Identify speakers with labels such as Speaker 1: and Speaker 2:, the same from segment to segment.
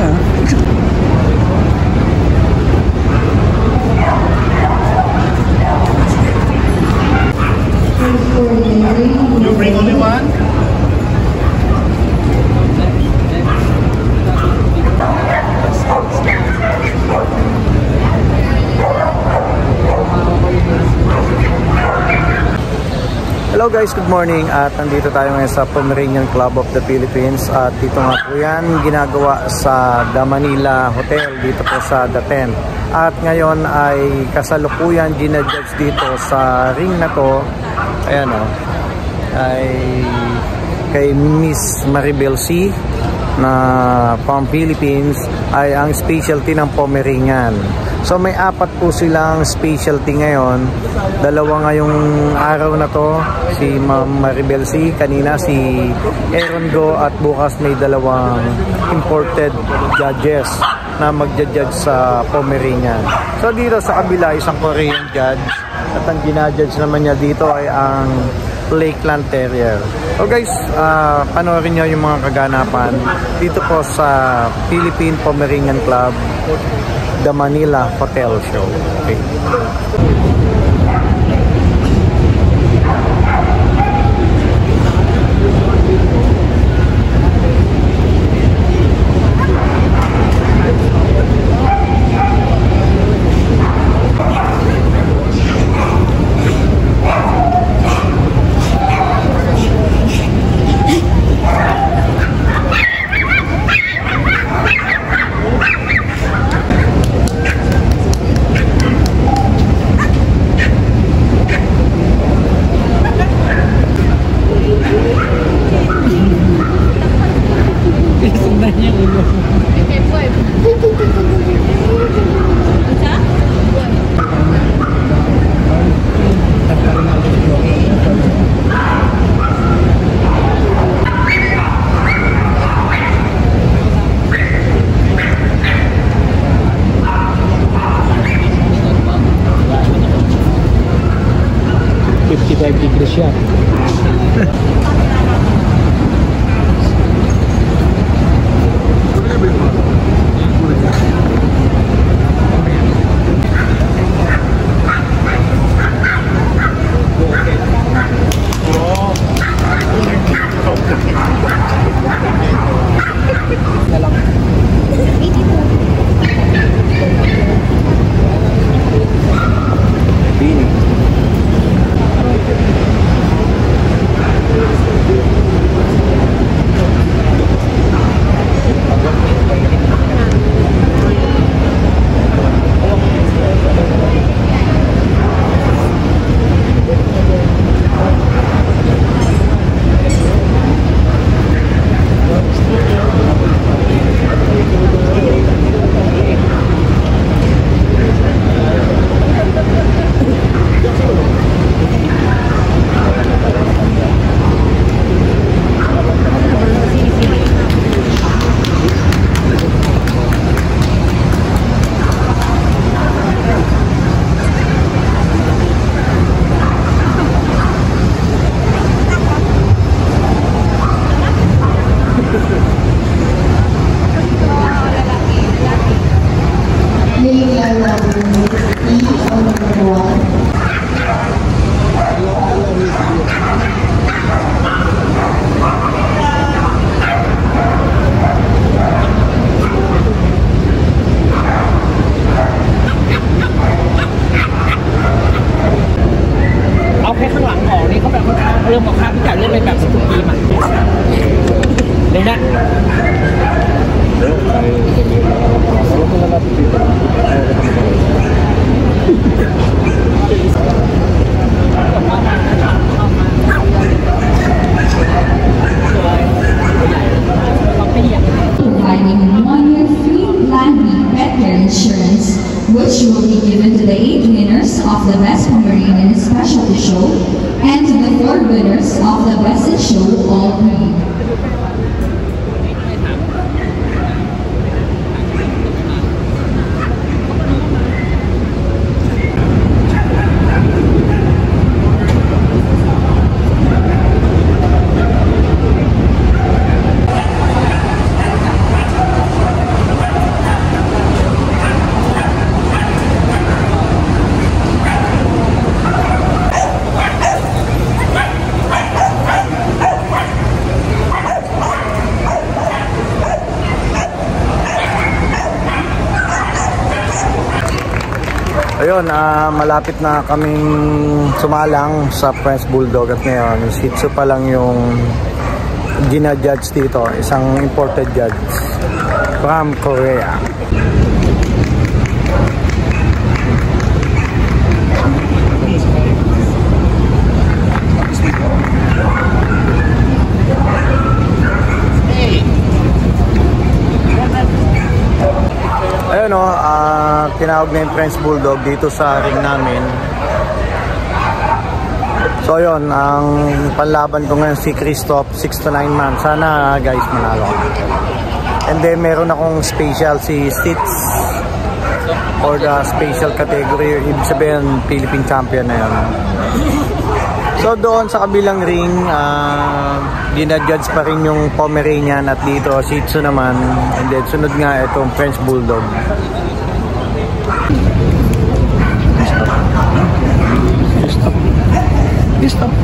Speaker 1: niya.
Speaker 2: You bring only one?
Speaker 1: Hello guys, good morning at nandito tayo ngayon sa Pomeranian Club of the Philippines at dito nga po yan ginagawa sa The Manila Hotel dito po sa The Tent. At ngayon ay kasalukuyan ginajudge dito sa ring na to, ayan o, ay kay Miss Maribel C na from Philippines ay ang specialty ng Pomeranian. So may apat po silang specialty ngayon. Dalawa ngayong araw na to, si Ma'am Maribel C, kanina si Aaron Go, at bukas may dalawang imported judges na magja-judge sa Pomeranian. So dito sa kabila isang Korean judge at ang ginajudge naman niya dito ay ang Lakeland Terrier. So guys, panoorin nyo yung mga kaganapan dito po sa Philippine Pomeranian Club, The Manila Hotel Show. Okay.
Speaker 2: Siya.
Speaker 3: which will be given to the 8 winners of the Best Pomeranian Specialty Show and to the 4 winners of the Best in Show All Breed.
Speaker 1: Ayun, malapit na kaming sumalang sa French Bulldog at ngayon, Shih Tzu pa lang yung gina-judge dito, isang imported judge from Korea. Ayun o, tinawag na yung French Bulldog dito sa ring namin. So yun, ang panlaban ko ngayon si Christoph, 6 to 9 months. Sana guys manalo. And then meron akong special si Stitz for the special category. Ibig sabihin Philippine champion na yun. So doon sa kabilang ring, ginajudge pa rin yung Pomeranian at dito Shih Tzu naman. And then sunod nga itong French Bulldog. Stop.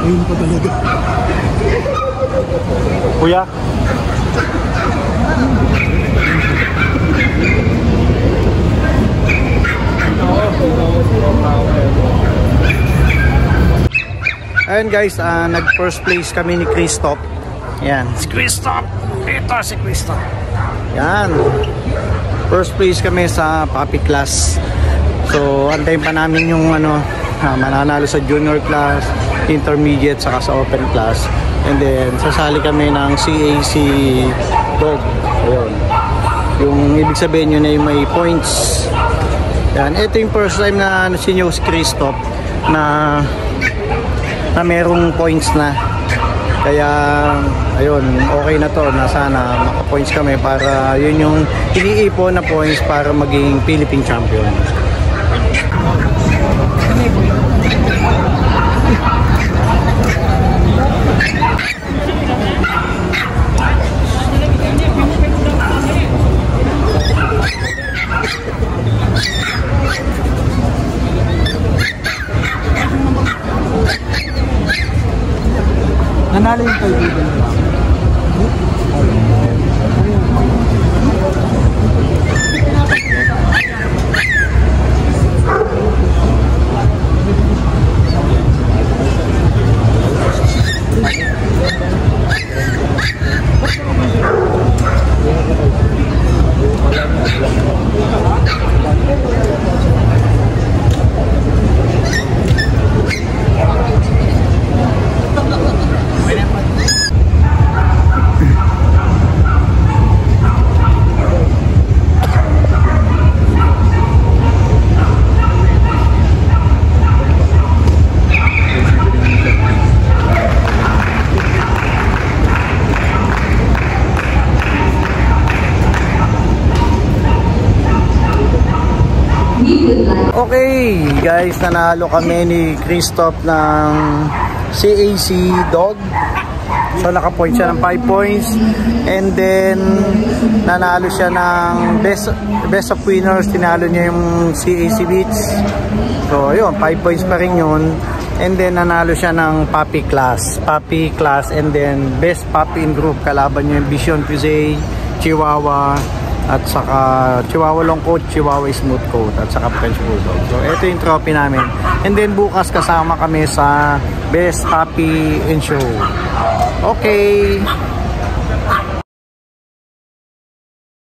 Speaker 2: Ayun pa talaga.
Speaker 1: Kuya. Ayun guys, nag first place kami ni Christoph. Yan, si Christoph. Ito si Christoph. Yan. First place kami sa puppy class. So, antayin pa namin yung mananalo sa junior class, intermediate, saka sa open class. And then, sasali kami ng CAC dog. Ayun. Yung ibig sabihin yun ay may points. Yan. Ito yung first time na sinyo si Christoph na merong points na. Kaya ayun, okay na to na sana maka-points kami para yun yung iniipon na points para maging Philippine champion.
Speaker 4: Nanalo yung kaibigan nila.
Speaker 1: Okay guys, nanalo kami ni Christoph ng CAC dog. So naka-point siya ng 5 points. And then nanalo siya ng best of winners. Tinalo niya yung CAC Beats. So ayun, 5 points pa rin yun. And then nanalo siya ng puppy class. And then best puppy in group. Kalaban niya yung Vision Fusey, Chihuahua, at saka Chihuahua long coat, Chihuahua smooth coat, at saka French Bulldog. So ito yung trophy namin. And then bukas kasama kami sa best puppy in show. Okay.